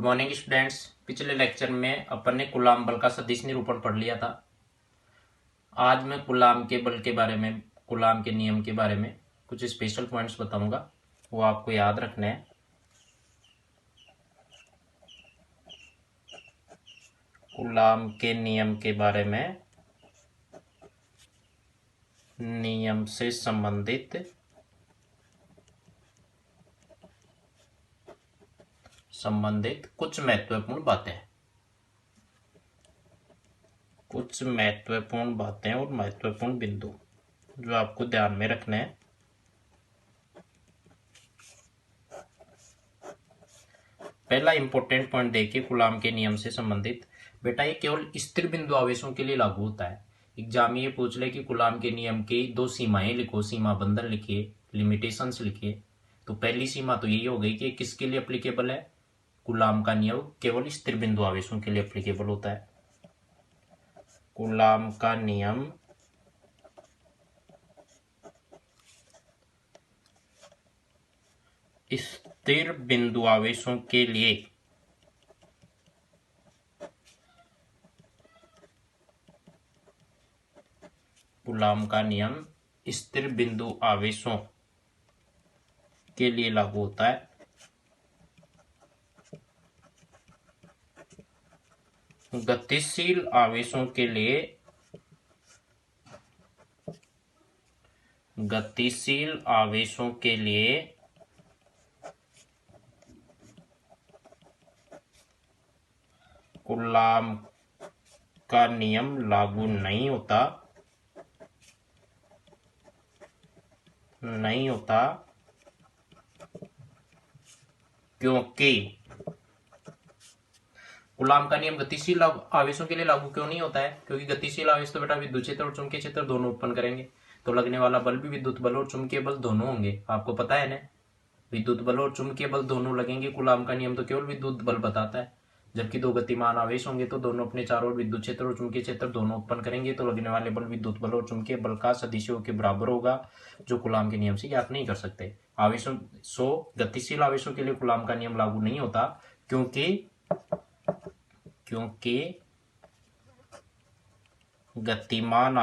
Good morning students. पिछले lecture में अपन ने कूलाम बल का सदिश निरूपण पढ़ लिया था। आज मैं कूलाम के बल के बारे में, कूलाम के नियम के बारे में कुछ स्पेशल पॉइंट्स बताऊंगा, वो आपको याद रखने हैं। कूलाम के नियम के बारे में, नियम से संबंधित कुछ महत्वपूर्ण बातें और महत्वपूर्ण बिंदु जो आपको ध्यान में रखने हैं। पहला इंपॉर्टेंट पॉइंट देखिए कूलाम के नियम से संबंधित। बेटा ये केवल स्थिर बिंदु आवेशों के लिए लागू होता है। एग्जाम में ये पूछ ले कि कूलाम के नियम की दो सीमाएं लिखो, सीमा बंधन लिखिए, लिमिटेशंस लिखिए। तो पहली सीमा तो यही हो गई कि किसके लिए एप्लीकेबल है, कूलाम का नियम केवल स्थिर बिंदु आवेशों के लिए एप्लीकेबल होता है। कूलाम का नियम स्थिर बिंदु आवेशों के लिए कूलाम का नियम स्थिर बिंदु आवेशों के लिए लागू होता है। गतिशील आवेशों के लिए कूलाम का नियम लागू नहीं होता क्योंकि कूलाम का नियम गतिशील आवेशों के लिए लागू क्यों नहीं होता है? क्योंकि गतिशील आवेश तो बेटा विद्युत क्षेत्र और चुंबकीय क्षेत्र दोनों उत्पन्न करेंगे, तो लगने वाला बल भी विद्युत बल और चुंबकीय बल दोनों होंगे। आपको पता है ना, विद्युत बल और चुंबकीय बल दोनों लगेंगे। कूलाम का नियम तो केवल विद्युत बल बताता है। जबकि दो गतिमान आवेश होंगे तो दोनों अपने चारों ओर विद्युत क्षेत्र और चुंबकीय क्षेत्र दोनों उत्पन्न करेंगे, तो लगने वाले बल विद्युत बल और चुंबकीय बल का सदिशों के बराबर होगा, जो कूलाम के नियम से ज्ञात नहीं कर सकते। गतिशील आवेशों के लिए कूलाम का नियम लागू नहीं होता क्योंकि गतिमान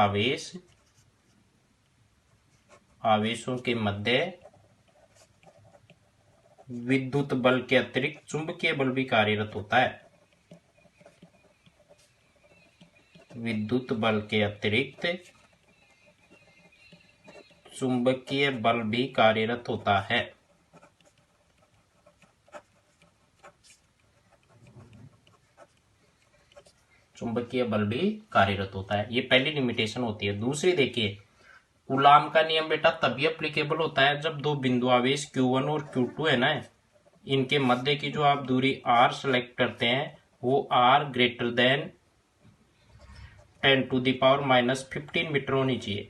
आवेशों के मध्य विद्युत बल के अतिरिक्त चुंबकीय बल भी कार्यरत होता है। विद्युत बल के अतिरिक्त चुंबकीय बल भी कार्यरत होता है। चुंबकीय बल भी कार्यरत होता है, ये पहली लिमिटेशन होती है। दूसरी देखिए, कूलाम का नियम बेटा तभी एप्लीकेबल होता है जब दो बिंदु आवेश Q1 और Q2 है ना, इनके मध्य की जो आप दूरी R सेलेक्ट करते हैं वो R ग्रेटर देन 10⁻⁻15 मीटर होनी चाहिए,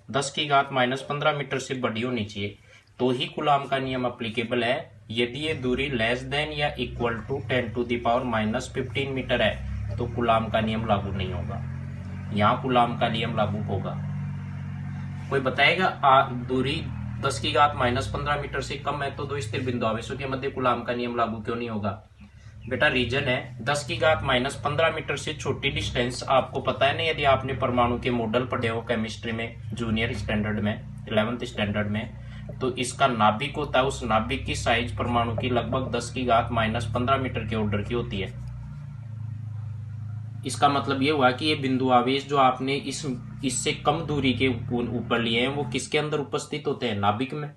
10⁻⁻15 मीटर से बड़ी होनी चाहिए, तो ही कूलाम का नियम एप्लीकेबल है। यदि ये दूरी लेस देन या इक्वल टू 10⁻⁻15 मीटर है तो कूलाम का नियम लागू नहीं होगा। यहाँ कूलाम का नियम लागू होगा। कोई बताएगा दूरी 10⁻⁻15 मीटर से कम है तो दो स्थिर बिंदु आवेशों के मध्य कूलाम का नियम लागू क्यों नहीं होगा? बेटा रीजन है 10⁻⁻15 मीटर से छोटी डिस्टेंस आपको पता है ना, यदि आपने परमाणु के मॉडल पढ़े हो केमिस्ट्री में, जूनियर स्टैंडर्ड में, 11th स्टैंडर्ड में, तो इसका नाभिक होता है, उस नाभिक की साइज परमाणु की लगभग 10⁻⁻15 मीटर के ऑर्डर की होती है। इसका मतलब ये हुआ कि ये बिंदु आवेश जो आपने इससे कम दूरी के ऊपर लिए हैं वो किसके अंदर उपस्थित होते हैं? नाभिक में।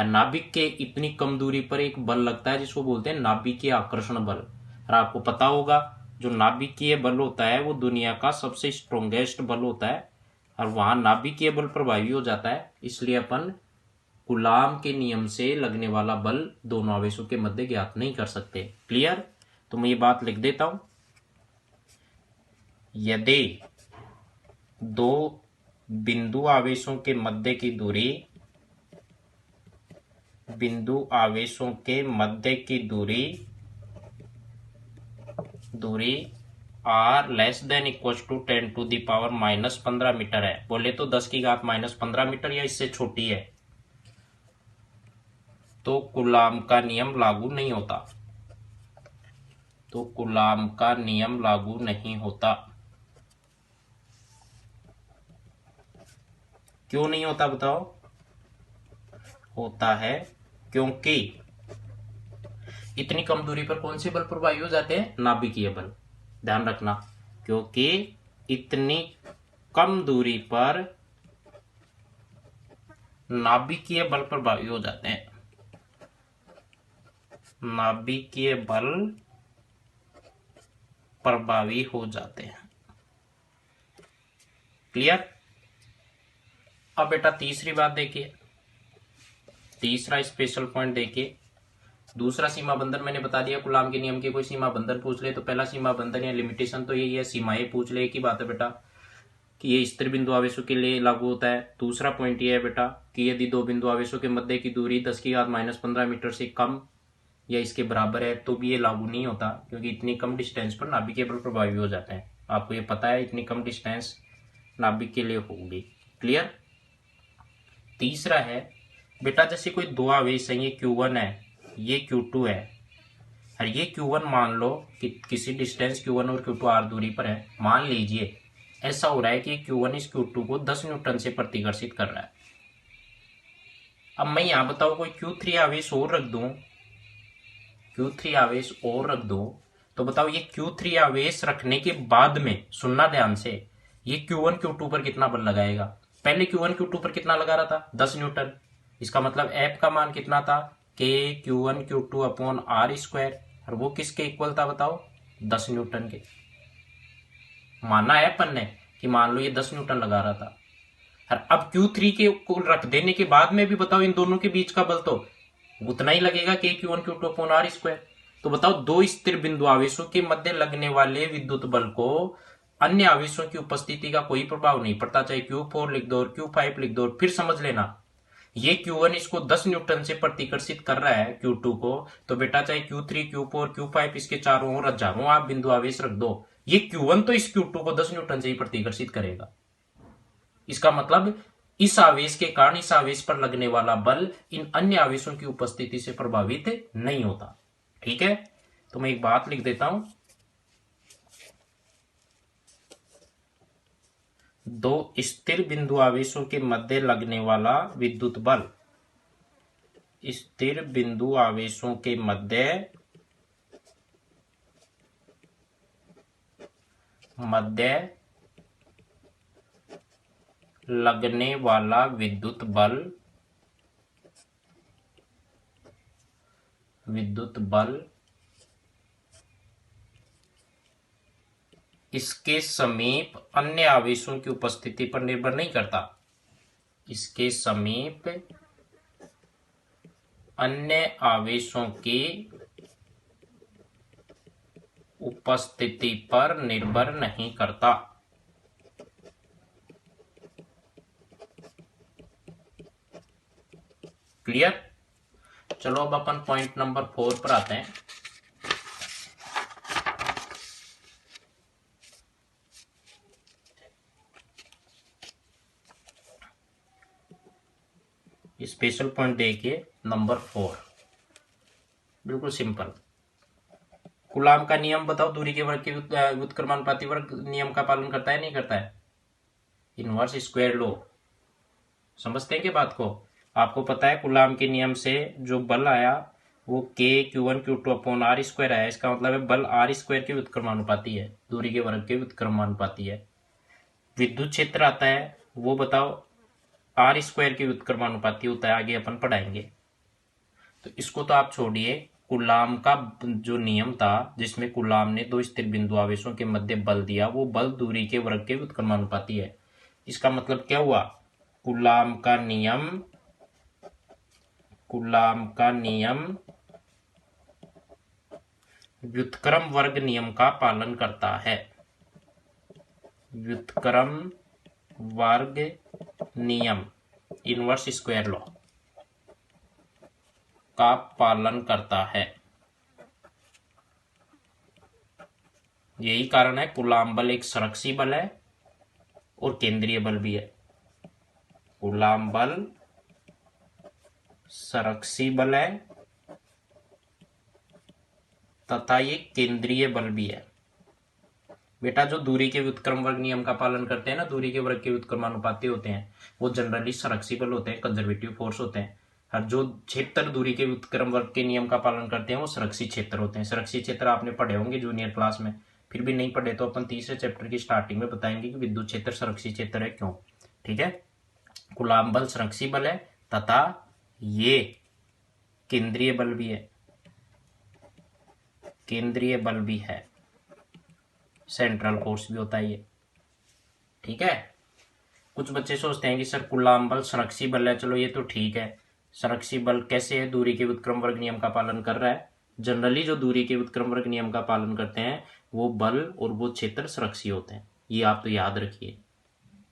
नाभिक के इतनी कम दूरी पर एक बल लगता है जिसको बोलते हैं नाभिकीय आकर्षण बल। और आपको पता होगा जो नाभिकीय बल होता है वो दुनिया का सबसे स्ट्रोंगेस्ट बल होता है, और वहां नाभिकीय बल प्रभावी हो जाता है। इसलिए अपन कूलाम के नियम से लगने वाला बल दोनों आवेशों के मध्य ज्ञात नहीं कर सकते। क्लियर? तो मैं ये बात लिख देता हूं, यदि दो बिंदु आवेशों के मध्य की दूरी R less than equal to 10⁻⁻15 metre है, बोले तो 10⁻⁻15 मीटर या इससे छोटी है, तो कूलाम का नियम लागू नहीं होता। तो कूलाम का नियम लागू नहीं होता। क्यों नहीं होता बताओ? होता है क्योंकि इतनी कम दूरी पर कौन से बल प्रभावी हो जाते हैं? नाभिकीय बल। ध्यान रखना, क्योंकि इतनी कम दूरी पर नाभिकीय बल प्रभावी हो जाते हैं। नाभिकीय बल प्रभावी हो जाते हैं। क्लियर? अब बेटा तीसरी बात देखिए, तीसरा स्पेशल पॉइंट देखिए। दूसरा सीमा बंधन मैंने बता दिया, कूलाम के नियम के कोई सीमा बंधन पूछ ले तो पहला सीमा बंधन या लिमिटेशन तो यही है, सीमाएं पूछ ले, एक ही बात है बेटा कि ये स्थिर बिंदु आवेशों के लिए लागू होता है। दूसरा पॉइंट ये है बेटा कि यदि दो बिंदु आवेशों के मध्य की दूरी 10⁻⁻15 मीटर से कम या इसके बराबर है तो भी ये लागू नहीं होता, क्योंकि इतनी कम डिस्टेंस पर नाभिकीय बल प्रभावी हो जाते हैं। आपको ये पता है, इतनी कम डिस्टेंस नाभिक के लिए होगी। क्लियर? तीसरा है बेटा, जैसे कोई दो आवेश है, ये Q1 है, ये Q2 है, और ये Q1 मान लो कि किसी डिस्टेंस Q1 और Q2 r दूरी पर है। मान लीजिए ऐसा हो रहा है कि Q1 इस Q2 को 10 न्यूटन से प्रतिकर्षित कर रहा है। अब मैं यहां बताऊं कोई Q3 आवेश और रख दूं, Q3 आवेश और रख दूं, तो बताओ ये Q3 आवेश रखने के बाद में, सुनना ध्यान से, ये Q1 Q2 पर कितना बल लगाएगा? पहले Q1 Q2 पर कितना लगा रहा था? 10 न्यूटन। इसका मतलब F का मान कितना था? K Q1 Q2 upon R square, और वो किसके इक्वल था बताओ? 10 न्यूटन के। माना है अपन ने कि मान लो ये 10 न्यूटन लगा रहा था, और अब Q3 के को रख देने के बाद में भी बताओ इन दोनों के बीच का बल तो उतना ही लगेगा, K Q1 Q2 upon R square. तो बताओ दो स्थिर बिंदु आवेशों के मध्य लगने वाले विद्युत बल को अन्य आवेशों की उपस्थिति का कोई प्रभाव नहीं पड़ता, चाहे Q4 लिख दो और Q5 लिख दो। फिर समझ लेना, ये Q1 इसको 10 न्यूटन से प्रतिकर्षित कर रहा है Q2 को, तो बेटा चाहे Q3 Q4 Q5 इसके चारों ओर हजारों आप बिंदु आवेश रख दो, ये Q1 तो इस Q2 को 10 न्यूटन से ही प्रतिकर्षित करेगा। इसका मतलब इस आवेश के कारण इस आवेश पर लगने वाला बल इन अन्य आवेशों की उपस्थिति से प्रभावित नहीं होता। ठीक है, तो मैं एक बात लिख देता हूं, दो स्थिर बिंदु आवेशों के मध्य लगने वाला विद्युत बल, स्थिर बिंदु आवेशों के मध्य लगने वाला विद्युत बल इसके समीप अन्य आवेशों की उपस्थिति पर निर्भर नहीं करता। इसके समीप अन्य आवेशों की उपस्थिति पर निर्भर नहीं करता। क्लियर? चलो अब अपन पॉइंट नंबर 4 पर आते हैं। स्पेशल पॉइंट देखिए नंबर 4, बिल्कुल सिंपल। कूलाम का नियम बताओ, दूरी के वर्ग के व्युत्क्रमानुपाती वर्ग नियम का पालन करता है नहीं करता है? इनवर्स स्क्वायर लॉ, समझते हैं कि बात को? आपको पता है कूलाम के नियम से जो बल आया वो K Q1 Q2 upon R square आया। इसका मतलब है बल R स्क्वायर के व्युत्क्रमानुपाती है, दूरी के वर्ग के व्युत्क्रमानुपाती है। विद्युत क्षेत्र आता है वो बताओ R स्क्वायर के व्युत्क्रमानुपाती होता है, आगे अपन पढ़ाएंगे। तो इसको तो आप छोड़िए, कूलाम का जो नियम था जिसमें कूलाम ने दो स्थिर बिंदु आवेशों के मध्य बल दिया, वो बल दूरी के वर्ग के व्युत्क्रमानुपाती है। इसका मतलब क्या हुआ? कूलाम का नियम व्युत्क्रम वर्ग नियम का पालन करता है। व्युत्क्रम वर्ग नियम, इनवर्स स्क्वायर लॉ का पालन करता है। यही कारण है कूलाम बल एक संरक्षी बल है और केंद्रीय बल भी है। कूलाम बल संरक्षी बल है तथा ये केंद्रीय बल भी है। बेटा जो दूरी के व्युत्क्रम वर्ग नियम का पालन करते हैं ना, दूरी के वर्ग के व्युत्क्रमानुपाती होते हैं, वो जनरली संरक्षिबल होते हैं, कंजर्वेटिव फोर्स होते हैं। और जो क्षेत्र दूरी के व्युत्क्रम वर्ग के नियम का पालन करते हैं वो संरक्षित क्षेत्र होते हैं। संरक्षित क्षेत्र आपने पढ़े होंगे जूनियर क्लास में, फिर भी नहीं पढ़े तो अपन तीसरे चैप्टर की स्टार्टिंग में बताएंगे कि विद्युत क्षेत्र संरक्षित क्षेत्र है क्यों। ठीक है, कूलाम बल संरक्षित बल है तथा ये केंद्रीय बल भी है, केंद्रीय बल भी है, सेंट्रल फोर्स भी होता है ये। ठीक है, कुछ बच्चे सोचते हैं कि सर कूलाम बल संरक्षित बल है, चलो ये तो ठीक है, संरक्षित बल कैसे है, दूरी के व्युत्क्रम वर्ग नियम का पालन कर रहा है। जनरली जो दूरी के व्युत्क्रम वर्ग नियम का पालन करते हैं वो बल और वो क्षेत्र संरक्षित होते हैं, ये आप तो याद रखिए।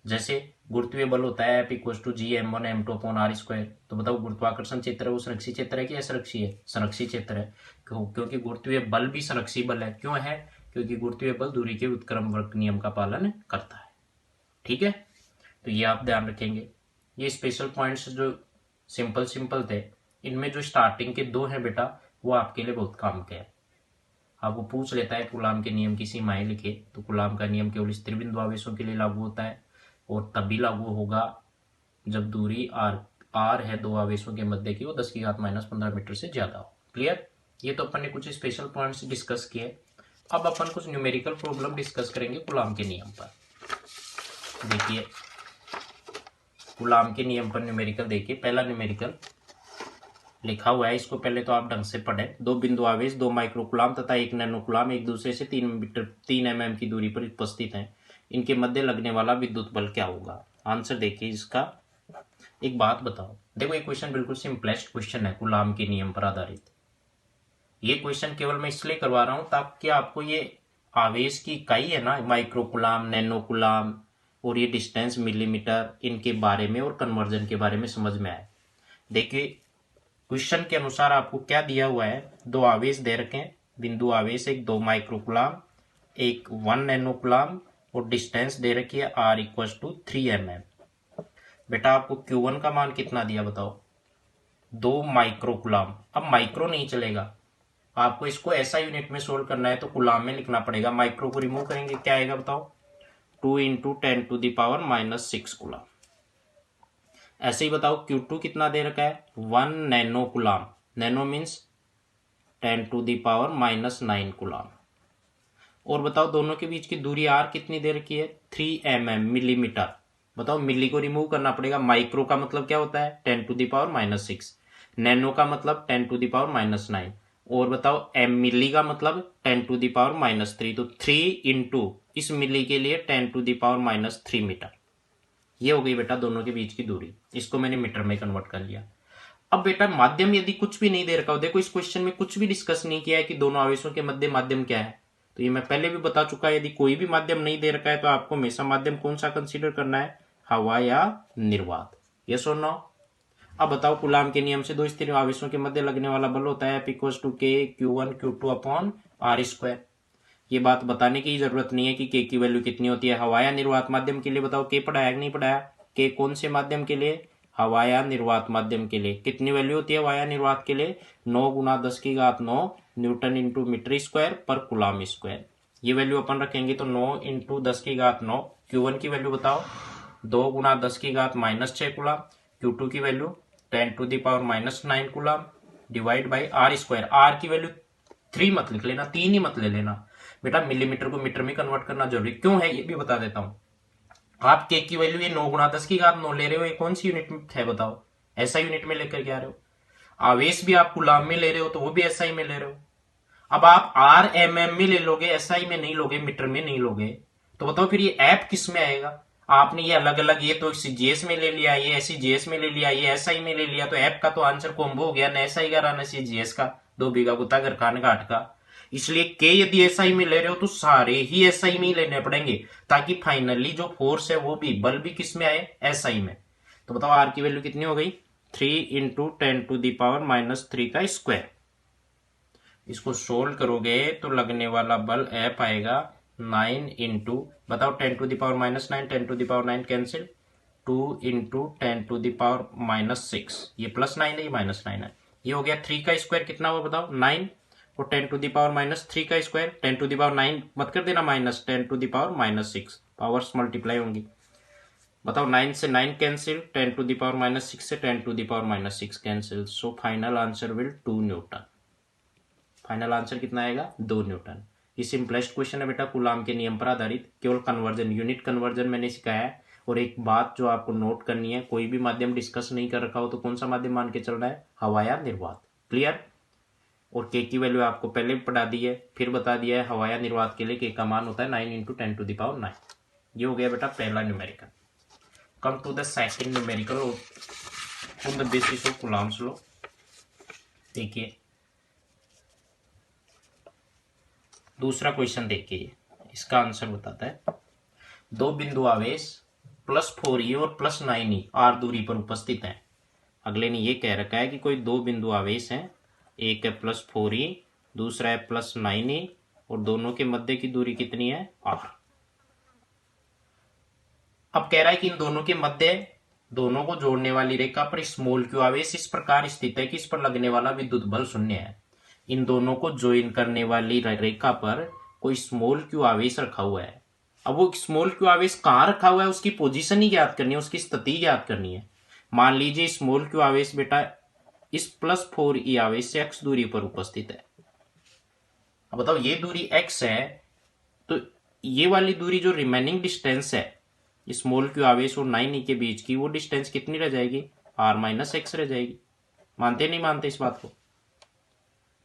जैसे गुरुत्वीय बल होता है F = G m1m2/r², तो बताओ गुरुत्वाकर्षण क्षेत्र है वो संरक्षित क्षेत्र है कि असंरक्षित है? संरक्षित क्षेत्र है। क्योंकि गुरुत्वीय बल भी संरक्षित बल है। क्यों है? क्योंकि गुरुत्वीय बल दूरी के व्युत्क्रम वर्ग नियम का पालन करता है। ठीक है, तो ये आप ध्यान रखेंगे। ये स्पेशल पॉइंट्स जो सिंपल थे, इनमें जो स्टार्टिंग के 2 हैं बेटा वो आपके लिए बहुत काम के हैं। आपको पूछ लेता है कूलाम के नियम की सीमाएं लिखे, तो कूलाम का नियम केवल स्थिर बिंदु आवेशों के लिए लागू होता है और तभी लागू होगा जब दूरी r है 2 आवेशों के मध्य की वो 10⁻⁻15 मीटर से ज्यादा हो। क्लियर? ये तो अपन ने कुछ स्पेशल पॉइंट्स डिस्कस किए। अब अपन कुछ न्यूमेरिकल प्रॉब्लम डिस्कस करेंगे कूलाम के नियम पर। देखिए कूलाम के नियम पर न्यूमेरिकल देखिए, पहला न्यूमेरिकल लिखा हुआ है, इसको पहले तो आप ढंग से पढ़ें। 2 बिंदु आवेश 2 माइक्रोकूलाम तथा 1 नैनोकूलाम एक दूसरे से 3 mm की दूरी पर उपस्थित हैं। इनके मध्य लगने वाला विद्युत बल क्या होगा? आंसर देखिए इसका। एक बात बताओ, देखो ये क्वेश्चन बिल्कुल सिंपलेस्ट क्वेश्चन है कूलाम के नियम पर आधारित। ये क्वेश्चन केवल मैं इसलिए करवा रहा हूं ताकि आपको ये आवेश की इकाई है ना, माइक्रोकूलाम, नैनोकूलाम और ये डिस्टेंस मिलीमीटर, इनके बारे में और कन्वर्जन के बारे में समझ में आए। देखिए क्वेश्चन के अनुसार आपको क्या दिया हुआ है, 2 आवेश दे रखे हैं, बिंदु आवेश एक 2 माइक्रोकूलाम, एक 1 नैनोकूलाम और डिस्टेंस दे रखी है r = 3 mm। बेटा आपको Q1 का मान कितना दिया बताओ? 2 माइक्रोकूलाम। अब माइक्रो नहीं चलेगा, आपको इसको ऐसा यूनिट में सोल्व करना है तो कूलाम में लिखना पड़ेगा। माइक्रो को रिमूव करेंगे क्या आएगा बताओ? 2 × 10⁻⁻6 कूलाम। ऐसे ही बताओ Q2 कितना दे रखा है? 1 नैनोकूलाम, नैनो मीन्स 10⁻⁻9 कूलाम। और बताओ दोनों के बीच की दूरी r कितनी दे रखी है? 3 mm, मिलीमीटर। बताओ मिली को रिमूव करना पड़ेगा। माइक्रो का मतलब क्या होता है? 10⁻⁻6। नैनो का मतलब 10⁻⁻9 और बताओ मिली का मतलब 10⁻⁻3। तो 3 इंटू इस मिली के लिए 10⁻⁻3 मीटर। ये हो गई बेटा दोनों के बीच की दूरी। इसको मैंने मीटर में कन्वर्ट कर लिया। अब बेटा माध्यम यदि कुछ भी नहीं दे रखा हो, देखो इस क्वेश्चन में कुछ भी डिस्कस नहीं किया है कि दोनों आवेशों के मध्य माध्यम क्या है, तो ये मैं पहले भी बता चुका है। यदि कोई भी माध्यम नहीं दे रखा है तो आपको हमेशा माध्यम कौन सा कंसीडर करना है? हवा या निर्वात। यस और नो? अब बताओ कूलाम के नियम से 2 स्थिर आवेशों के मध्य लगने वाला बल होता है F = K Q1 Q2/r²। ये बात बताने की जरूरत नहीं है कि K की वैल्यू कितनी होती है। हवा या निर्वात माध्यम के लिए बताओ K पढ़ाया कि नहीं पढ़ाया? K कौन से माध्यम के लिए? हवा या निर्वात माध्यम के लिए कितनी वैल्यू होती है? हवा या निर्वात के लिए 9 × 10⁹ न्यूटन इंटू मीटर स्क्वायर पर कूलाम स्क्वायर। ये वैल्यू अपन रखेंगे तो 9 × 10⁹। Q1 की वैल्यू बताओ? 2 × 10⁻⁻6 कूलाम। Q2 की value 10⁻⁻9 coulomb divide by r²। r की वैल्यू 3 मत लिख लेना, 3 ही मत ले लेना बेटा, मिलीमीटर को मीटर में कन्वर्ट करना जरूरी क्यों है ये भी बता देता हूं। आप के की वैल्यू ये 9 × 10⁻9 ले रहे हो, ये कौन सी यूनिट में है बताओ? ऐसा यूनिट में लेकर के आ रहे हो। आवेश भी आप कूलाम में ले रहे हो तो वो भी एसआई में ले रहे हो। अब आप RMM में ले लोगे, एसआई में नहीं लोगे, मीटर में नहीं लोगे, तो बताओ फिर ये ऐप किस में आएगा? आपने ये अलग अलग, ये तो सीजीएस में ले लिया, ये SCGS में ले लिया, ये एसआई में ले लिया, तो ऐप का तो आंसर कॉम्बो हो गया, न एसआई का न सीजीएस का, 2 बीघा कुत्ता घर खान घाट का। इसलिए के यदि एसआई में ले रहे हो तो सारे ही एसआई में ही लेने पड़ेंगे ताकि फाइनली जो फोर्स है वो भी, बल भी किस में आए? एसआई में। तो बताओ आर की वैल्यू कितनी हो गई? 3 × 10⁻³ का स्क्वायर। इसको सोल्व करोगे तो लगने वाला बल F आएगा 9 इंटू, बताओ 10⁻⁻9, 10⁻9 कैंसिल, 2 × 10⁻⁻6, ये +9 है ये -9 है, ये हो गया 3 का स्क्वायर कितना हुआ बताओ? 9, और 10⁻³ का स्क्वायर 10⁻9 मत कर देना माइनस 10⁻⁻6 पावर्स मल्टीप्लाई होंगी। बताओ 9 से 9 कैंसिल 10⁻⁻6 से 10⁻⁻6 cancel. So final answer will 2 Newton. Final answer कितना आएगा 2 न्यूटन। ये सिंपलेस्ट क्वेश्चन है बेटा कूलाम के नियम पर आधारित, केवल कन्वर्जन यूनिट कन्वर्जन मैंने सिखाया है। और एक बात जो आपको नोट करनी है, कोई भी माध्यम डिस्कस नहीं कर रखा हो तो कौन सा माध्यम मान के चल रहा है, हवा या निर्वात। क्लियर। और के की वैल्यू आपको पहले भी पढ़ा दी है, फिर बता दिया है हवा या निर्वात के लिए के का मान होता है 9 × 10⁹। ये हो गया बेटा पहला numerical. Come to the second numerical on the basis of Coulomb's law. देखिए दूसरा क्वेश्चन देखिए, इसका आंसर बताता है। दो बिंदु आवेश +4e और +9e r दूरी पर उपस्थित हैं। अगले ने ये कह रखा है कि कोई दो बिंदु आवेश हैं, एक है +4e दूसरा है +9e और दोनों के मध्य की दूरी कितनी है r। अब कह रहा है कि इन दोनों के मध्य दोनों को जोड़ने वाली रेखा पर स्मॉल q आवेश इस प्रकार स्थित है कि इस पर लगने वाला विद्युत बल 0 है। इन दोनों को ज्वाइन करने वाली रेखा पर कोई स्मॉल q आवेश रखा हुआ है। अब वो स्मॉल q आवेश कहाँ रखा हुआ है उसकी पोजीशन ही ज्ञात करनी है, उसकी स्थिति ज्ञात करनी है। मान लीजिए स्मॉल q आवेश बेटा इस +4e आवेश से x दूरी पर उपस्थित है। अब बताओ ये दूरी x है तो ये वाली दूरी जो रिमेनिंग डिस्टेंस है स्मॉल q आवेश और 9e के बीच की, वो डिस्टेंस कितनी रह जाएगी r - x रह जाएगी। मानते नहीं मानते इस बात को।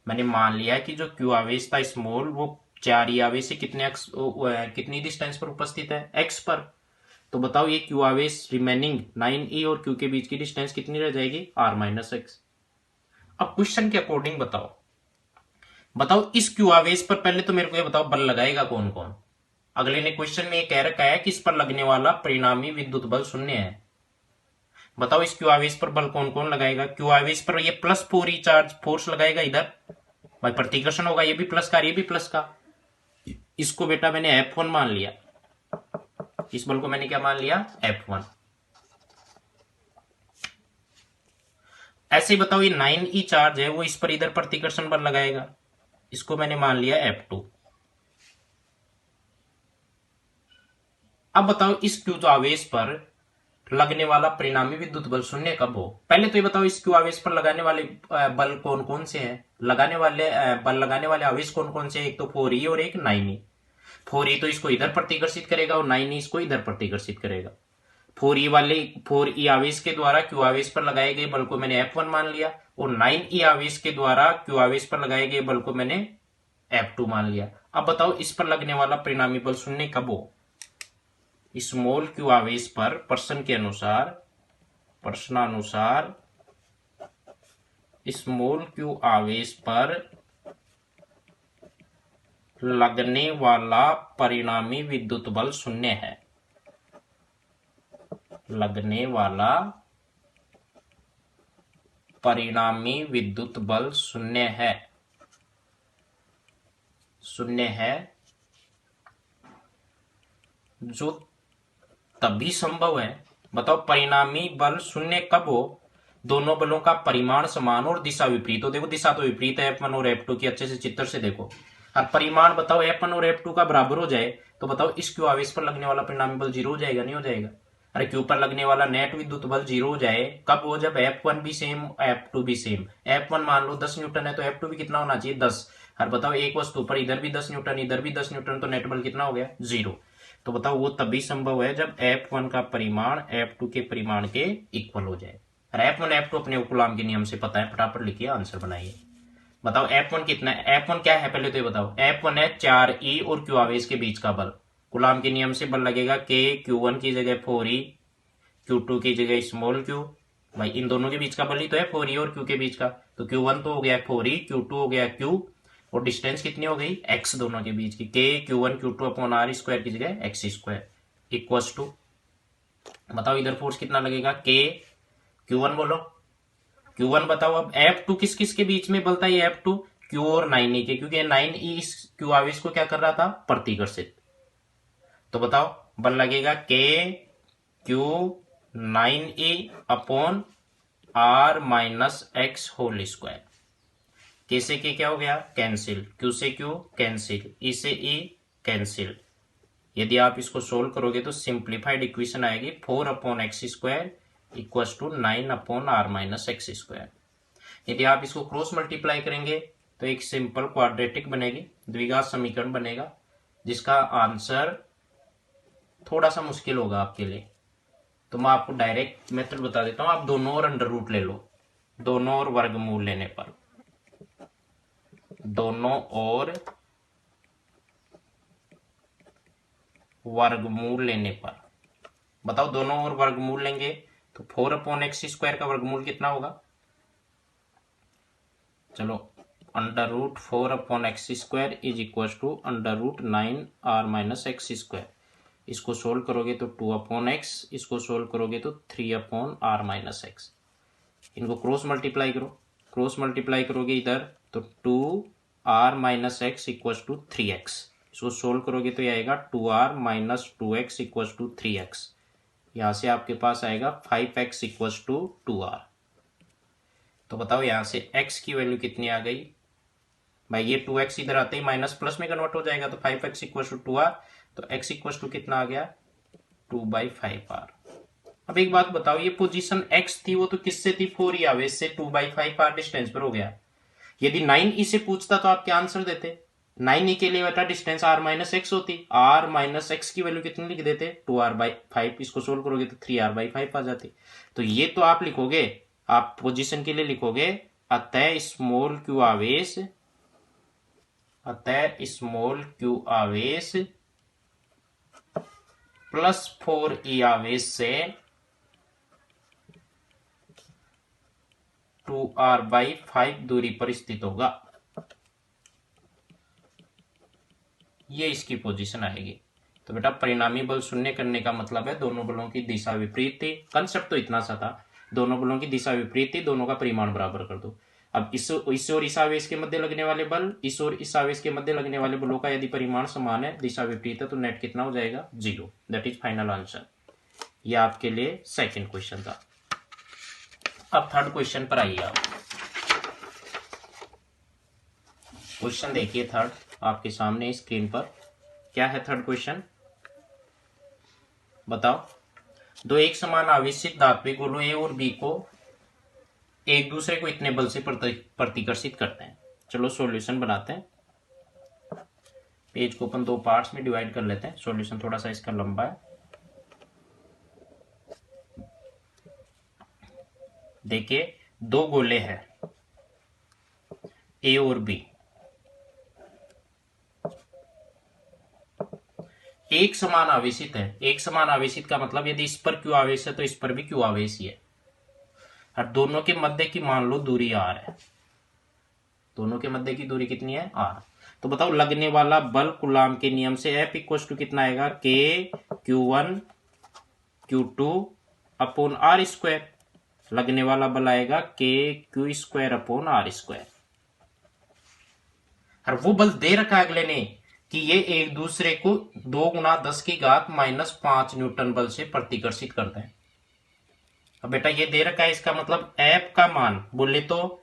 मैंने मान लिया कि जो q आवेश था स्मॉल वो 4e आवेश से कितनी डिस्टेंस पर उपस्थित है x पर। तो बताओ ये q आवेश रिमेनिंग 9e और q के बीच की डिस्टेंस कितनी रह जाएगी r - x। अब क्वेश्चन के अकॉर्डिंग बताओ इस q आवेश पर पहले तो मेरे को ये बताओ बल लगाएगा कौन कौन। अगले ने क्वेश्चन में ये कह रखा है कि इस पर लगने वाला परिणामी विद्युत बल 0 है। बताओ इस q आवेश पर बल कौन कौन लगाएगा। q आवेश पर ये +4e चार्ज फोर्स लगाएगा इधर, भाई प्रतिकर्षण होगा, ये भी प्लस का ये भी प्लस का। इसको बेटा मैंने F1 मान लिया, इस बल को मैंने क्या मान लिया F1। ऐसे ही बताओ ये 9e चार्ज है वो इस पर इधर प्रतिकर्षण बल लगाएगा, इसको मैंने मान लिया F2। अब बताओ इस q आवेश पर लगने वाला परिणामी विद्युत बल 0 कब हो। पहले तो ये बताओ इस q आवेश पर लगाने वाले बल कौन कौन से हैं, लगाने वाले आवेश कौन कौन से हैं। एक तो 4e और एक 9e। 4e तो इसको इधर प्रतिकर्षित करेगा और 9e इसको इधर प्रतिकर्षित करेगा। 4e आवेश के द्वारा q आवेश पर लगाए गए बल को मैंने F1 मान लिया और 9e आवेश के द्वारा q आवेश पर लगाए गए बल को मैंने F2 मान लिया। अब बताओ इस पर लगने वाला परिणामी बल 0 कब हो। स्मॉल q आवेश पर प्रश्नानुसार स्मॉल q आवेश पर लगने वाला परिणामी विद्युत बल 0 है। लगने वाला परिणामी विद्युत बल 0 है। 0 है जो तभी संभव है। बताओ परिणामी बल 0 कब हो, दोनों बलों का परिमाण समान और दिशा विपरीत हो। देखो दिशा तो विपरीत है F1 और F2 की, अच्छे से चित्र से देखो। और परिमाण बताओ F1 और F2 का बराबर हो जाए तो बताओ इस q आवेश पर लगने वाला परिणामी बल 0 हो जाएगा नहीं हो जाएगा। अरे q पर लगने वाला नेट विद्युत बल 0 हो जाए कब हो, जब F1 भी सेम F2 भी सेम। F1 मान लो 10 न्यूटन है तो F2 भी कितना होना चाहिए 10। और बताओ एक वस्तु पर इधर भी 10 न्यूटन इधर भी 10 न्यूटन तो नेट बल कितना हो गया 0। तो बताओ वो तभी संभव है जब F1 का परिमाण F2 के परिमाण के इक्वल हो जाए। F1 F2 अपने कूलाम के नियम से पता है, फटाफट लिखिए आंसर बनाइए। बताओ F1 कितना है, F1 क्या है पहले तो ये बताओ। F1 है 4e और q आवेश के बीच का बल। कूलाम के नियम से बल लगेगा k, q1 की जगह 4e, q2 की जगह स्मॉल q। भाई इन दोनों के बीच का बल ही तो है 4e और q के बीच का, तो q1 तो हो गया 4e, q2 हो गया q और डिस्टेंस कितनी हो गई x दोनों के बीच की, k q1 q2 upon r square की जगह x स्क्वायर इक्वल्स टू। बताओ इधर फोर्स कितना लगेगा k q1 बोलो q1 बताओ। अब F2 किस किस के बीच में बलता है F2 q और 9e के, क्योंकि 9e इस q आवेश को क्या कर रहा था प्रतिकर्षित। तो बताओ बल लगेगा k q 9e upon r - x whole square. K से K क्या हो गया, कैंसिल, Q से Q कैंसिल, E से E कैंसिल। यदि आप इसको सोल्व करोगे तो सिंप्लीफाइड इक्वेशन आएगी 4/x² इक्वल्स टू 9/r-x²। यदि आप इसको क्रॉस मल्टीप्लाई करेंगे तो एक सिंपल क्वाड्रेटिक बनेगी, द्विघात समीकरण बनेगा, जिसका आंसर थोड़ा सा मुश्किल होगा आपके लिए। तो मैं आपको डायरेक्ट मेथड बता देता हूं, आप दोनों और अंडर रूट ले लो। दोनों और वर्गमूल लेने पर, दोनों और वर्गमूल लेने पर बताओ, दोनों और वर्गमूल लेंगे तो 4/x² का वर्गमूल कितना होगा। चलो, √4/x² is equal to √9r-x²। इसको सोल्व करोगे तो 2/x, इसको सोल्व करोगे तो 3/r-x। इनको क्रॉस मल्टीप्लाई करो, क्रॉस मल्टीप्लाई करोगे इधर तो 2r-x इक्वल टू 3x। इसको सोल्व करोगे तो ये आएगा 2r-2x इक्वल टू 3x। यहाँ से आपके पास आएगा 5x इक्वल टू 2r। तो बताओ यहाँ से x की वैल्यू कितनी आ गई भाई, ये 2x इधर आते ही माइनस प्लस में कन्वर्ट हो जाएगा, तो 5x इक्वल टू 2r, तो x इक्वल टू कितना आ गया 2/5r। अब एक बात बताओ, ये पोजीशन x थी वो तो किससे थी, 4e आवेश से, 2/5r डिस्टेंस पर हो गया। यदि 9e से पूछता तो आप क्या आंसर देते, 9e के लिए बेटा डिस्टेंस r-x होती, r-x की वैल्यू कितनी लिख देते 2r/5। इसको सोल्व करोगे तो 3r/5 आ जाती। तो ये तो आप लिखोगे, आप पोजीशन के लिए लिखोगे अतः स्मॉल q आवेश, अतः स्मॉल q आवेश प्लस 4e आवेश से 2r/5 दूरी पर स्थित होगा। ये इसकी पोजीशन आएगी। तो बेटा परिणामी बल शून्य करने का मतलब है दोनों बलों की दिशा विपरीत थी। कंसेप्ट तो इतना सा था, दोनों बलों की दिशा विपरीत थी, दोनों का परिमाण बराबर कर दो। अब इस और इस आवेश के मध्य लगने वाले बल, इस और इस आवेश के मध्य लगने वाले बलों का यदि परिमाण समान है, दिशा विपरीत है, तो नेट कितना हो जाएगा 0। That is final answer. यह आपके लिए सेकंड क्वेश्चन था। अब थर्ड क्वेश्चन पर आइए आप। क्वेश्चन देखिए थर्ड आपके सामने स्क्रीन पर। क्या है थर्ड क्वेश्चन, बताओ। दो एक समान आवेशित धात्विक गोलों ए और बी को एक दूसरे को इतने बल से प्रतिकर्षित करते हैं। चलो सॉल्यूशन बनाते हैं। पेज को अपन दो पार्ट्स में डिवाइड कर लेते हैं। सॉल्यूशन थोड़ा सा इसका लंबा है। देखिए दो गोले हैं ए और बी, एक समान आवेशित है। एक समान आवेशित का मतलब यदि इस पर क्यू आवेश है तो इस पर भी क्यू आवेश ही है, और दोनों के मध्य की मान लो दूरी r है। दोनों के मध्य की दूरी कितनी है r। तो बताओ लगने वाला बल कूलाम के नियम से F इक्वल टू कितना आएगा K Q1 Q2 upon r²। लगने वाला बल आएगा K Q² अपॉन r²। और वो बल दे रखा है अगले ने कि ये एक दूसरे को 2 × 10⁻⁻5 न्यूटन बल से प्रतिकर्षित करते हैं। अब बेटा ये दे रखा है, इसका मतलब F का मान बोले तो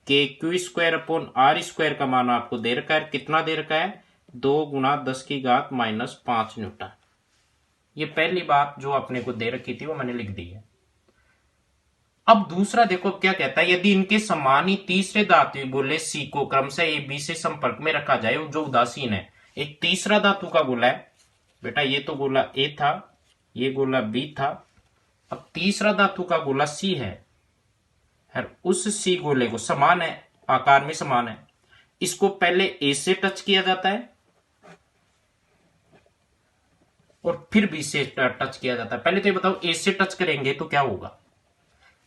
KQ² अपॉन r² का मान आपको दे रखा है। कितना दे रखा है 2 × 10⁻5 न्यूटन। ये पहली बात जो अपने को दे रखी थी वो मैंने लिख दी है। अब दूसरा देखो क्या कहता है, यदि इनके समान ही तीसरे धात्विक गोले C को क्रमशः ए बी से संपर्क में रखा जाए जो उदासीन है। एक तीसरा धातु का गोला है बेटा, ये तो गोला A था, ये गोला B था। अब तीसरा धातु का गोला C है, और उस C गोले को समान है, आकार में समान है। इसको पहले A से टच किया जाता है और फिर B से टच किया जाता है। पहले तो ये बताओ A से टच करेंगे तो क्या होगा।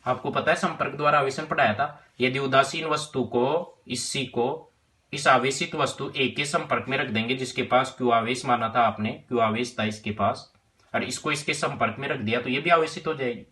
आपको पता है संपर्क द्वारा आवेशन पढ़ाया था। यदि उदासीन वस्तु को इस C को इस आवेशित वस्तु A के संपर्क में रख देंगे, जिसके पास Q आवेश माना था आपने, Q आवेश था इसके पास, और इसको इसके संपर्क में रख दिया तो ये भी आवेशित हो जाएगी।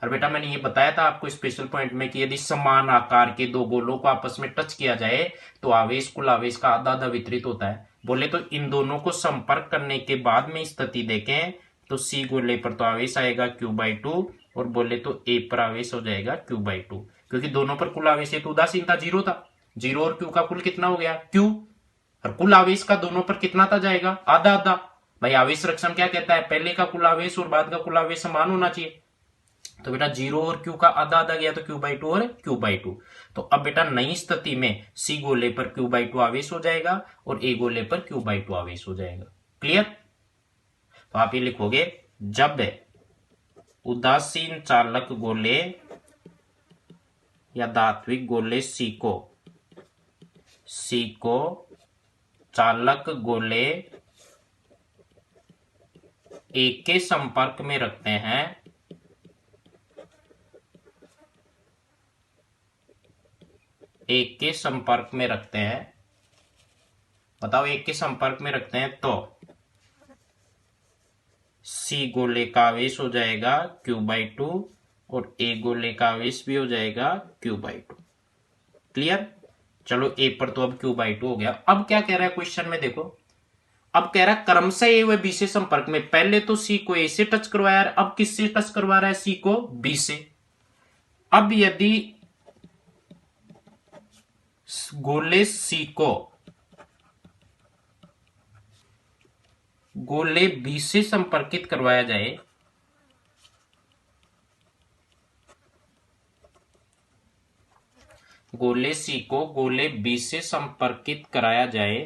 और बेटा मैंने ये बताया था आपको स्पेशल पॉइंट में कि यदि समान आकार के दो गोलों को आपस में टच किया जाए तो आवेश कुल आवेश का आधा आधा वितरित होता है। बोले तो इन दोनों को संपर्क करने के बाद में स्थिति देखें तो C गोले पर तो आवेश आएगा Q/2 और बोले तो A पर आवेश हो जाएगा Q/2, क्योंकि दोनों पर कुल आवेश तो उदासीन था, 0 था। जीरो और क्यू का कुल कितना हो गया क्यू, और कुल आवेश का दोनों पर कितना था जाएगा आधा आधा। भाई आवेश रक्षण क्या कहता है, पहले का कुल आवेश और बाद का कुल आवेश समान होना चाहिए। तो बेटा जीरो और क्यू का आधा आधा गया तो Q/2 और Q/2। तो अब बेटा नई स्थिति में सी गोले पर Q/2 आवेश हो जाएगा और ए गोले पर Q/2 आवेश हो जाएगा। क्लियर। तो आप ये लिखोगे जब उदासीन चालक गोले या धात्विक गोले सी को चालक गोले ए के संपर्क में रखते हैं, एक के संपर्क में रखते हैं, बताओ एक के संपर्क में रखते हैं तो सी गोले का आवेश हो जाएगा Q/2 और ए गोले का आवेश भी हो जाएगा Q/2। क्लियर। चलो ए पर तो अब Q/2 हो गया। अब क्या कह रहा है क्वेश्चन में देखो, अब कह रहा है क्रमशः ए व बी से संपर्क में, पहले तो सी को ए से टच करवाया, अब किससे टच करवा रहा है, सी को बी से। अब यदि गोले सी को गोले बी से संपर्कित करवाया जाए, गोले सी को गोले बी से संपर्कित कराया जाए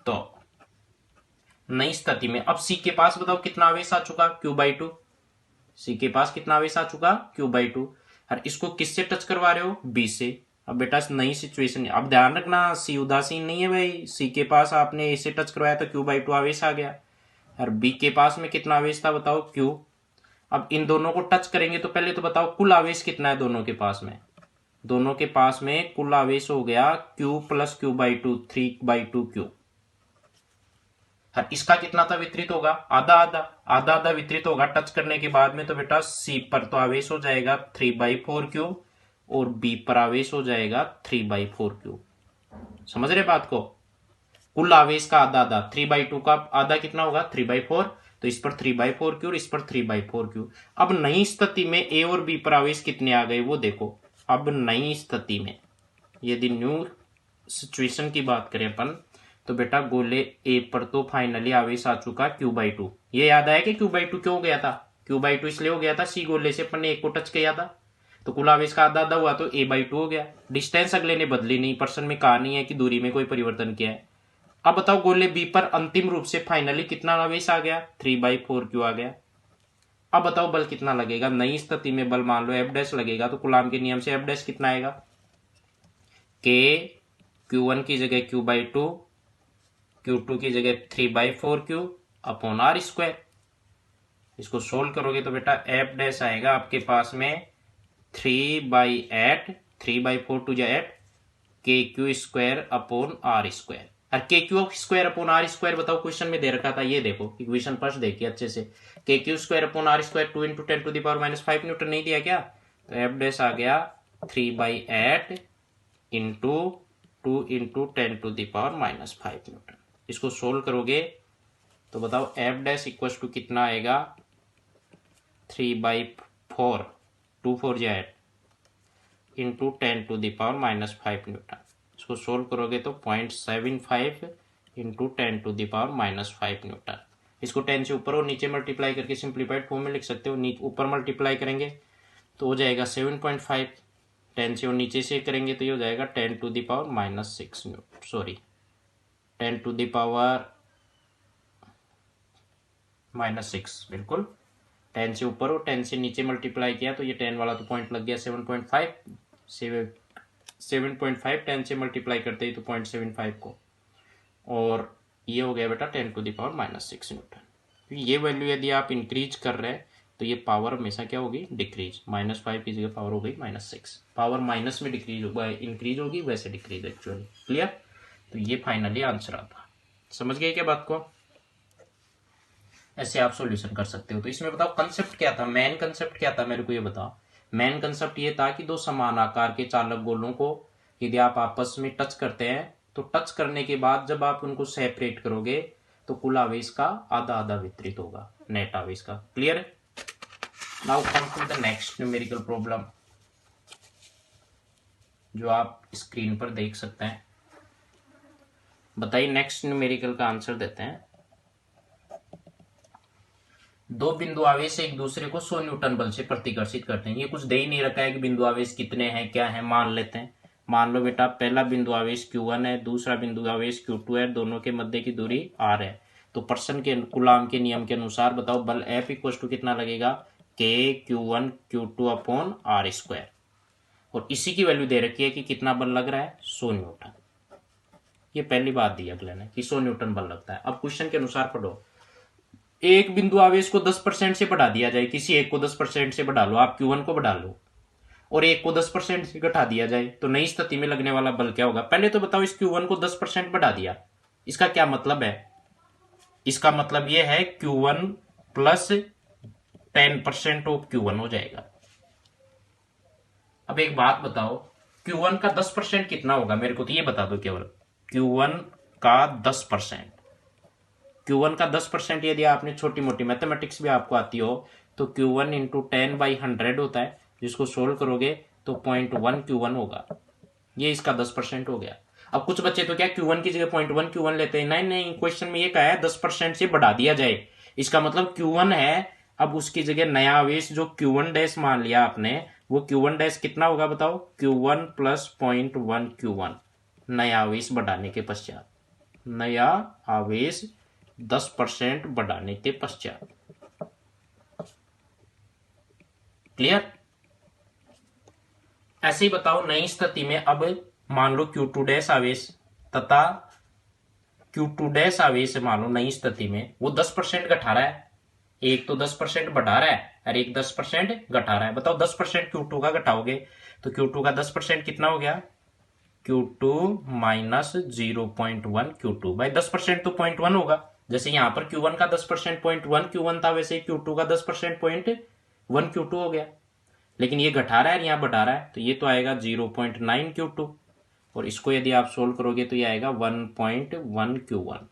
तो नई स्थिति में अब सी के पास बताओ कितना आवेश आ चुका Q/2, सी के पास कितना आवेश आ चुका Q/2, और इसको किससे टच करवा रहे हो, बी से। अब बेटा नई सिचुएशन, अब ध्यान रखना सी उदासीन नहीं है भाई, सी के पास आपने ए से टच करवाया तो Q/2 आवेश आ गया, और बी के पास में कितना आवेश था बताओ Q। अब इन दोनों को टच करेंगे तो पहले तो बताओ कुल आवेश कितना है दोनों के पास में, दोनों के पास में कुल आवेश हो गया Q + Q/2 3/2 Q, और इसका कितना था वितरित होगा आधा आधा, आधा आधा वितरित होगा टच करने के बाद में। तो बेटा सी पर तो आवेश हो जाएगा 3/4 Q और बी पर आवेश हो जाएगा 3/4 Q। समझ रहे बात को, कुल आवेश का आधा आधा, 3/2 का आधा कितना होगा 3/4, तो इस पर 3/4 Q और इस पर 3/4 Q। अब नई स्थिति में ए और बी पर आवेश कितने आ गए वो देखो। अब नई स्थिति में यदि न्यू सिचुएशन की बात करें अपन, तो बेटा गोले ए पर तो फाइनली आवेश आ चुका Q/2। ये याद आया कि Q/2 क्यों हो गया था, Q/2 इसलिए हो गया था सी गोले से अपन ने एक को टच किया था, तो कुल आवेश का आधा आधा हुआ तो A/2 हो गया। डिस्टेंस अगले ने बदली नहीं, पर्सन में कहा नहीं है कि दूरी में कोई परिवर्तन किया है। अब बताओ गोले बी पर अंतिम रूप से फाइनली कितना आवेश आ गया 3/4 Q आ गया। अब बताओ बल कितना लगेगा, नई स्थिति में बल मान लो F' लगेगा, तो कूलाम के नियम से F' कितना आएगा, K Q1 की जगह Q/2, Q2 की जगह 3/4 Q अपॉन R²। इसको सोल्व करोगे तो बेटा F' आएगा आपके पास में 3/8, 3/4 टू जा 8 KQ² अपॉन R²। और KQ² अपॉन R² बताओ क्वेश्चन में दे रखा था, ये देखो इक्वेशन फर्स्ट देखिए अच्छे से, KQ² अपॉन R² 2 × 10⁻⁵ न्यूटन नहीं दिया क्या, तो F' आ गया 3/8 इंटू 2 × 10⁻⁵ न्यूटन। इसको सोल्व करोगे तो बताओ F' इक्वल टू कितना आएगा 3/4, 2 4 जा 8 इंटू 10⁻⁵ न्यूटन। इसको सोल्व करोगे तो 0.75 इंटू 10⁻⁵ न्यूटन। इसको 10 से ऊपर और नीचे मल्टीप्लाई करके सिंप्लीफाइड फॉर्म में लिख सकते हो, ऊपर मल्टीप्लाई करेंगे तो हो जाएगा 7.5, 10 से और नीचे से करेंगे तो ये हो जाएगा 10⁻⁻6 न्यूटन, सॉरी 10⁻⁻6, बिल्कुल 10 से ऊपर और 10 से नीचे मल्टीप्लाई किया तो ये 10 वाला तो पॉइंट लग गया 7.5, 7.5 10 से मल्टीप्लाई करते ही तो 0.75 को, और ये हो गया बेटा 10⁻⁻6 न्यूटन। ये वैल्यू यदि आप इंक्रीज कर रहे हैं तो ये पावर हमेशा क्या होगी डिक्रीज, -5 की जगह पावर हो गई -6, पावर माइनस में डिक्रीज होगा, इंक्रीज होगी वैसे डिक्रीज एक्चुअली। क्लियर। तो ये फाइनली आंसर आता, समझ गए क्या बात को, ऐसे आप सॉल्यूशन कर सकते हो। तो इसमें बताओ कंसेप्ट क्या था, मेन कंसेप्ट क्या था मेरे को ये बताओ। मेन कंसेप्ट ये था कि दो समान आकार के चालक गोलों को यदि आप आपस में टच करते हैं तो टच करने के बाद जब आप उनको सेपरेट करोगे तो कुल आवेश का आधा आधा वितरित होगा, नेट आवेश का। क्लियर है। Now come to the next numerical problem. जो आप स्क्रीन पर देख सकते हैं। बताइए नेक्स्ट न्यूमेरिकल का आंसर देते हैं। दो बिंदु आवेश एक दूसरे को 100 न्यूटन बल से प्रतिकर्षित करते हैं। ये कुछ दे ही नहीं रखा है कि बिंदु आवेश कितने हैं क्या है, मान लेते हैं। मान लो बेटा पहला बिंदु आवेश Q1 है, दूसरा बिंदु आवेश Q2 है, दोनों के मध्य की दूरी R है। तो पर्सन के कूलाम के नियम के अनुसार बताओ बल F इक्वल टू कितना लगेगा, K Q1 Q2 upon R square. और इसी की वैल्यू दे रखी है कि कितना बल लग रहा है, 100 न्यूटन। ये पहली बात दी अगले ने कि 100 न्यूटन बल लगता है। अब क्वेश्चन के अनुसार पढ़ो, एक बिंदु आवेश को 10% से बढ़ा दिया जाए, किसी एक को 10% से बढ़ा लो, आप Q1 को बढ़ा लो, और एक को 10% से घटा दिया जाए, तो नई स्थिति में लगने वाला बल क्या होगा। पहले तो बताओ इस Q1 को 10% बढ़ा दिया, इसका क्या मतलब है। इसका मतलब यह है Q1 प्लस 10% ऑफ Q1 हो जाएगा। अब एक बात बताओ, Q1 का 10% कितना होगा, मेरे को तो ये बता दो केवल। Q1 का 10%, Q1 का 10% यदि आपने छोटी मोटी मैथमेटिक्स भी आपको आती हो तो Q1 इंटू 10/100 होता है, जिसको सोल्व करोगे तो 0.1 Q1 होगा। ये इसका 10% हो गया। अब कुछ बच्चे तो क्या Q1 की जगह 0.1 Q1 लेते हैं। नहीं नहीं, क्वेश्चन में ये कहा है 10% से बढ़ा दिया जाए, इसका मतलब Q1 है, अब उसकी जगह नया आवेश जो Q1 डैश मान लिया आपने, वो Q1 डैश कितना होगा बताओ, Q1 प्लस 0.1 Q1 नया आवेश बढ़ाने के पश्चात, नया आवेश 10% बढ़ाने के पश्चात। क्लियर। ऐसे ही बताओ नई स्थिति में, अब मान लो Q2 डैश आवेश तथा Q2 डैश आवेश मान लो नई स्थिति में वो 10% घटा रहा है, एक तो 10% बढ़ा रहा है और एक 10% घटा रहा है। बताओ 10% Q2 का घटाओगे तो Q2 का 10% कितना हो गया, Q2 माइनस 0.1 Q2 भाई 10% तो 0.1 होगा। जैसे यहां पर Q1 का 10% 0.1 Q1 था, वैसे ही Q2 का 10% 0.1 Q2 हो गया। लेकिन ये घटा रहा है और यहाँ बढ़ा रहा है, तो ये तो आएगा 0.9 Q2, और इसको यदि आप सोल्व करोगे तो ये आएगा 1.1 Q1।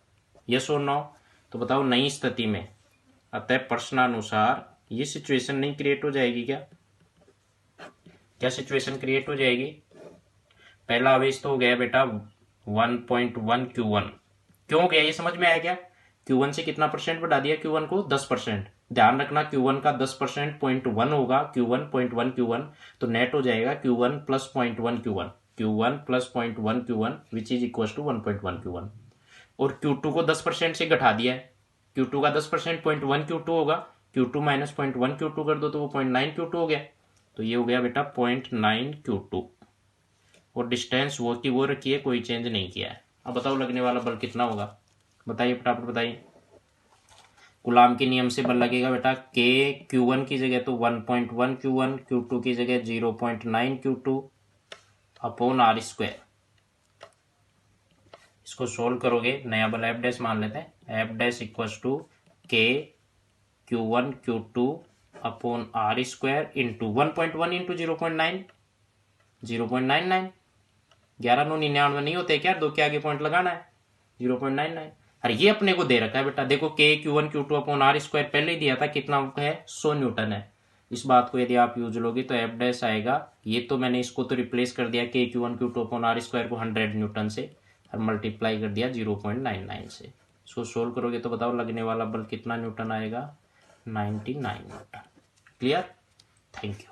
यस और नो। तो बताओ नई स्थिति में, अतः प्रश्नानुसार ये सिचुएशन नहीं क्रिएट हो जाएगी क्या, क्या सिचुएशन क्रिएट हो जाएगी। पहला आवेश तो हो गया बेटा 1.1 Q1, क्यों गया ये समझ में आया क्या। Q1 से कितना परसेंट बढ़ा दिया, Q1 को 10%। ध्यान रखना Q1 का 10% 0.1 होगा, Q1 0.1 Q1, तो नेट हो जाएगा Q1 plus 0.1 Q1, Q1 plus 0.1 Q1 which is equal to 1.1 Q1। और Q2 को 10% से घटा दिया है, Q2 का 10% 0.1 Q2 होगा, Q2 माइनस 0.1 Q2 कर दो तो वो 0.9 Q2 हो गया। तो ये हो गया बेटा 0.9 Q2, और डिस्टेंस वो की वो रखी है, कोई चेंज नहीं किया है। अब बताओ लगने वाला बल कितना होगा, बताइए फटाफट बताइए। कूलाम के नियम से बल लगेगा बेटा K Q1 की जगह तो 1.1 Q1, Q2 की जगह 0.9 Q2 अपॉन R स्क्वायर। इसको सोल्व करोगे, नया बल F डैश मान लेते हैं, F dash equals to K Q1 Q2 upon R square into 1.1 into 0.9, 0.99, 11,999 नहीं होते क्या, दो के आगे पॉइंट लगाना है, 0.99। अरे ये अपने को दे रखा है बेटा, देखो K Q1 Q2 upon R square पहले ही दिया था, कितना है 100 न्यूटन है। इस बात को यदि आप यूज लोगे तो F डैश आएगा, ये तो मैंने इसको तो रिप्लेस कर दिया K Q1 Q2 upon R square को 100 न्यूटन से, और मल्टीप्लाई कर दिया 0.99 से। इसको सोल्व करोगे तो बताओ लगने वाला बल कितना न्यूटन आएगा, 99 न्यूटन। Clear, thank you.